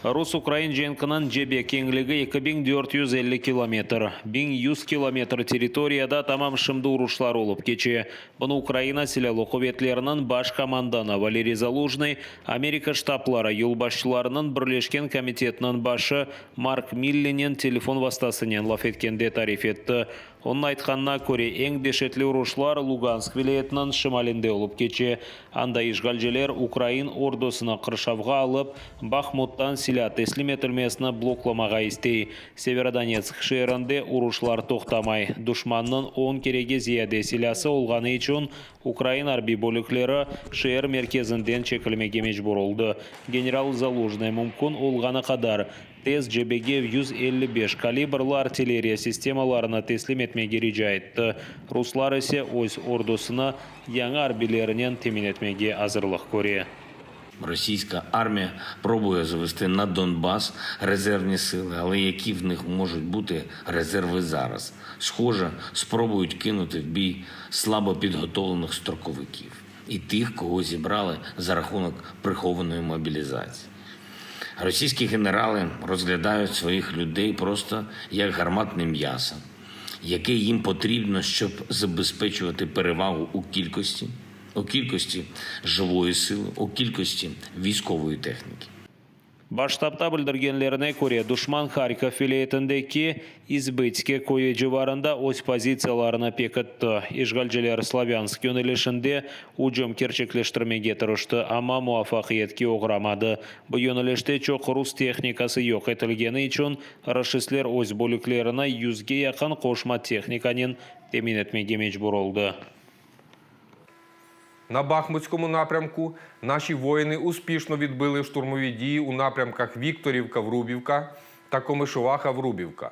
Рус-Украин женкынан жебе кеңлігі 2450 километр. 1100 километр территорияда тамам шымды урушлар олып кече. Бұны Украина силалы құветлерінің баш команданы Валерий Залужный, Америка штаплары юлбашчыларының бірлешкен комитетінің башы Марк Миллинен телефон вастасынен лаф еткенде тариф етті. Оның айтқанына көре ең дешетлі урушлар Луганск вилаетінің шымалінде олып кече. Анда ишгалжелер Украин ордосына қыршавға алып, Бахмуттан силя теслим етілмесіні блокламаға істей. Северодонецк шерінде урушлар тоқтамай. Душманның 10 кереге зияде силясы олғаны үшін Украин арби бөліклері шер мерkezінден чекілмеге мечбур oldu. Генерал Залужный мүмкін олғаны қадар тез жебеге 155 калибрлы артиллерия системаларына теслим etmege rica etті. Руслар ise өз ордосына яңа арбилерінен темин etmege hazırlık көре. Російська армія пробує завести на Донбас резервні сили, але які в них можуть бути резерви зараз? Схоже, спробують кинути в бій слабо підготовлених строковиків і тих, кого зібрали за рахунок прихованої мобілізації. Російські генерали розглядають своїх людей просто як гарматне м'ясо, яке їм потрібно, щоб забезпечувати перевагу у кількості живої сили, у кількості військової техніки. Баштапта білдіргенлеріне көре душман Харьков вилаетіндегі Избытске көйе живарында өз позицияларына пекітті. Ишгалжелер Славянск yönelişінде ұжым керчеклештірмеге тұрышты, ама муафақиетке оғырамады. Бұл yönelişте чоқ рус техникасы yok етілгені үшін рашистлер өз бөліклеріне 100-ге яқын қошма техниканын темин етмеге мечбур oldu. На Бахмутському напрямку наші воїни успішно відбили штурмові дії у напрямках Вікторівка-Врубівка та Комишуваха-Врубівка.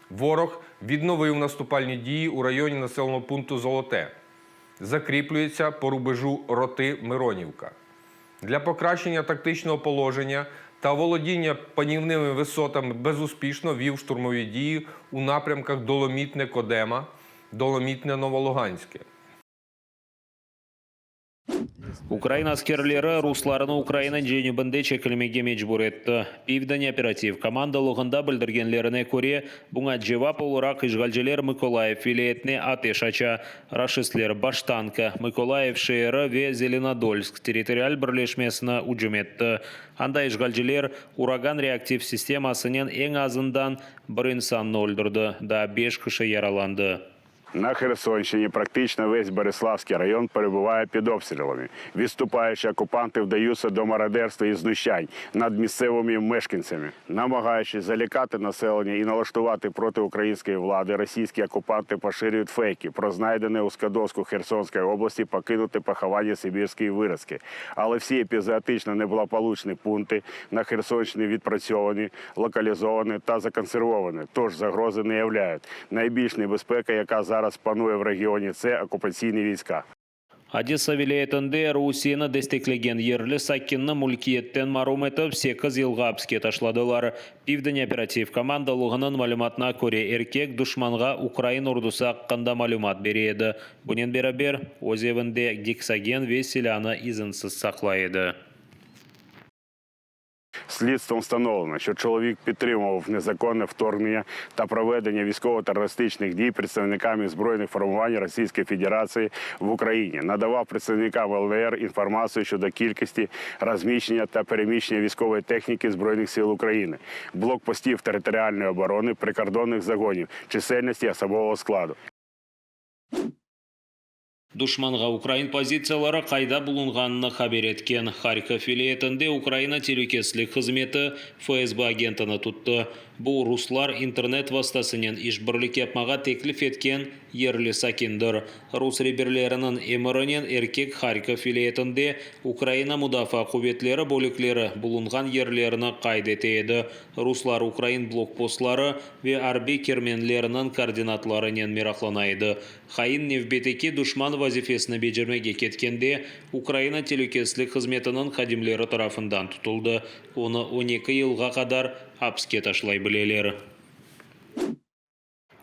Ворог відновив наступальні дії у районі населеного пункту Золоте. Закріплюється по рубежу Роти-Миронівка. Для покращення тактичного положення та володіння панівними висотами безуспішно вів штурмові дії у напрямках Доломітне-Кодема, Доломітне-Новолуганське. Украина аскерлері русларыны Украина женебінде чекілмеге мечбур етті. Пивден оператив командалығында білдіргенлеріне көре, бұңа жевап олырақ ишгалжелер Миколаев вилаетіне атеш ача. Рашистлер Баштанка, Миколаев шеері ве Зеленодольск территориаль бірлешмесіні ұжым етті. Анда ишгалжелер ураган реактив системасынен ең азындан бір инсанны өлдірді, да 5 кіші яраланды. На Херсонщині практично весь Бориславський район перебуває під обстрілами. Відступаючі окупанти вдаються до мародерства і знущань над місцевими мешканцями. Намагаючись залякати населення і налаштувати проти української влади, російські окупанти поширюють фейки про знайдене у Скадовську Херсонської області покинуте поховання сибірської виразки. Але всі епізоотично неблагополучні пункти на Херсонщині відпрацьовані, локалізовані та законсервовані, тож загрози не являють. Найбільш небезпека, яка зараз панує в регіоні, це окупаційні війська. Одесса вилаетінде Русияны дестеклеген ерлі Саккинны мүлкиеттен марум етіп, 8 елға апске ташладылар. Пивден оператив командалығының малюматына көре еркек душманға Украин ордусы аққанда малюмат береді. Бұнен берабер, өз евінде гексаген веселяны изінсіз сақлайды. Слідством встановлено, що чоловік підтримував незаконне вторгнення та проведення військово-терористичних дій представниками збройних формувань Російської Федерації в Україні. Надавав представникам ЛНР інформацію щодо кількості, розміщення та переміщення військової техніки Збройних сил України, блокпостів територіальної оборони, прикордонних загонів, чисельності особового складу. Душманға Украин позициялары қайда бұлынғанына хабер еткен. Харьков вилаетінде Украина телекеслік қызметі ФСБ агентіні тұтты. Бұл руслар интернет вастасынен ішбірлік yapmaға теклif еткен ерлі Сакиндір. Рус реберлерінің емірінен еркек Харьков вилаетінде Украина мұдафа құветлері бөліклері бұлынған ерлеріні қайд етеді. Руслар Украин блокпостлары ве арби керменлерінің координатларынан мерақланайды. Хайын невбетеке душман вазифесіні бежірмеге кеткенде Украина телекеслік қызметінің қадимлері тарафындан тұтылды. Оны 12 елға қадар апске ташлай білелер.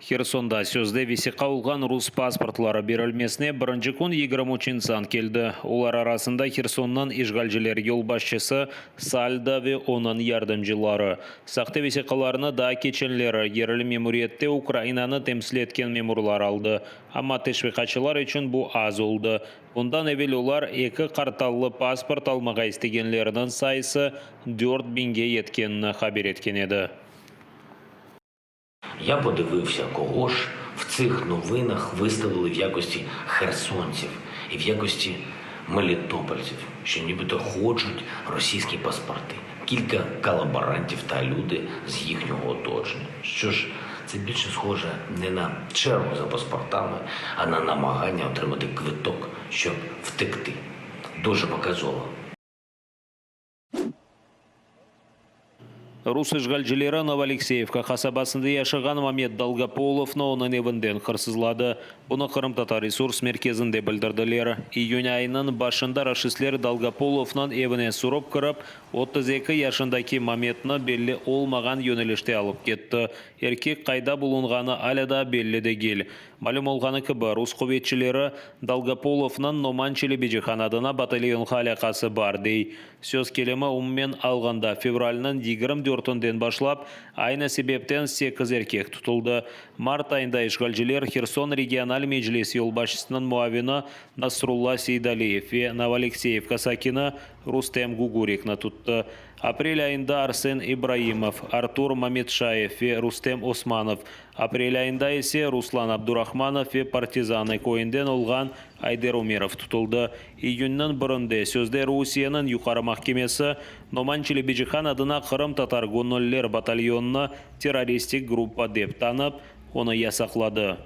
Херсонда сөзді весеқа олған рус паспортлары берілмесіне бірінші күн 23 инсан келді. Олар арасында Херсоннан ишгалжілер елбасшысы Сальда ве оның ярдымжылары. Сақты весеқаларыны да кеченлері ерлі мемуриетте Украинаны темсіл еткен мемурлар алды. Амма тешвиқачылар үшін бұл аз олды. Бұндан әвел олар екі қарталлы паспорт алмаға істегенлерінің сайысы 4000-ге еткенін хабар еткен еді. Я подивився, кого ж в цих новинах виставили в якості херсонців і в якості мелітопольців, що нібито хочуть російські паспорти. Кілька колаборантів та люди з їхнього оточення. Що ж, це більше схоже не на чергу за паспортами, а на намагання отримати квиток, щоб втекти. Дуже показово. Рус ишгалжілері Новоалексеевка қасабасында яшыған Мамед Долгополовны оның евінден қырсызлады. Бұны Қырым татар ресурс мерkezінде білдірділер. Июнь айының башында рашистлер Долгополовнан евіне сұрып кіріп, 32 яшындаки Мамедны белі олмаған йөнеліште алып кетті. Еркек қайда бұлынғаны әліда белі де гел. Малым олғаны кібі рус құветшілері Долгополовнан Номан Челебеджиханадына батальон қалақасы бар дей. Сөз келемі ұммен алғанда февралінің 24-ден башлап, айна себептен 8 еркек тұтылды. Март айында ишгалжілер Херсон регионал меджлес елбашысының муавины Насрулла Сейдалиев ве Новоалексеевка сакины Рустем Гугурикны тұтты. Апрель айында Арсен Ибраимов, Артур Мамедшаев ве Рустем Османов. Апрель айында есе Руслан Абдурахманов ве партизаны койынден олған Айдер Умеров тұтылды. Июньнің бірінде сөзде Русияның юқары махкемесі Номан Челебеджихан адына Қырым татар гоноллер батальонына террористик группа деп танып, оны ясақлады.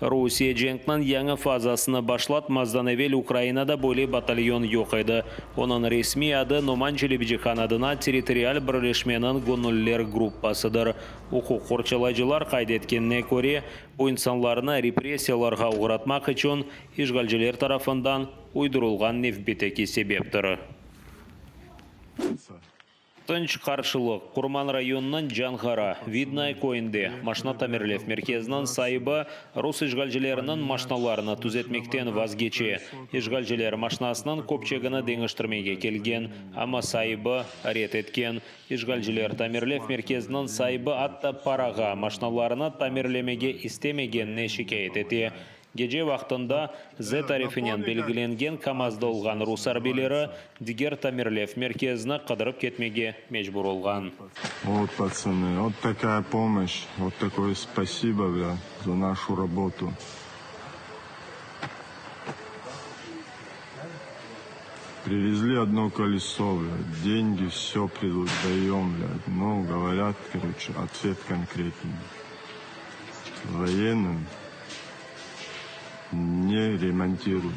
Русия женкнан яңы фазасыны башлатмаздан әвел Украинада бөле батальон yok еді. Оның ресми ады Номан Челебеджихан адына территориал бірлешменің гоноллер группасыдыр. Оқу қорчалайжылар қайдеткеніне көре, bu insanlarını репрессияларға ұғыратмақ үшін ишгалжілер тарафından uydurulған нефбетеки себептірі. Тынч қаршылық Құрман районының Жанғара, Виднай койынде машина тамерлев мерkezінің сайыбы рус ишгалжілерінің машиналарыны түзетмектен вазгече. Ишгалжілер машинасының көпчегіні деңіштірмеге келген, ама сайыбы рет еткен. Ишгалжілер тамерлев мерkezінің сайыбы атта параға машиналарыны тамерлемеге істемегенне шикайет ете. Геже вақтында З тарифінен белгіленген КамАЗда олған рус арбелері дигер тамерлев мерkezіне қыдырып кетмеге мечбур олған. Вот, пацаны, вот такая помощь, вот такое спасибо, бля, за нашу работу. Привезли одно колесо, бля, деньги, все даем, бля. Ну, говорят, короче, ответ конкретный. Военным не ремонтируют.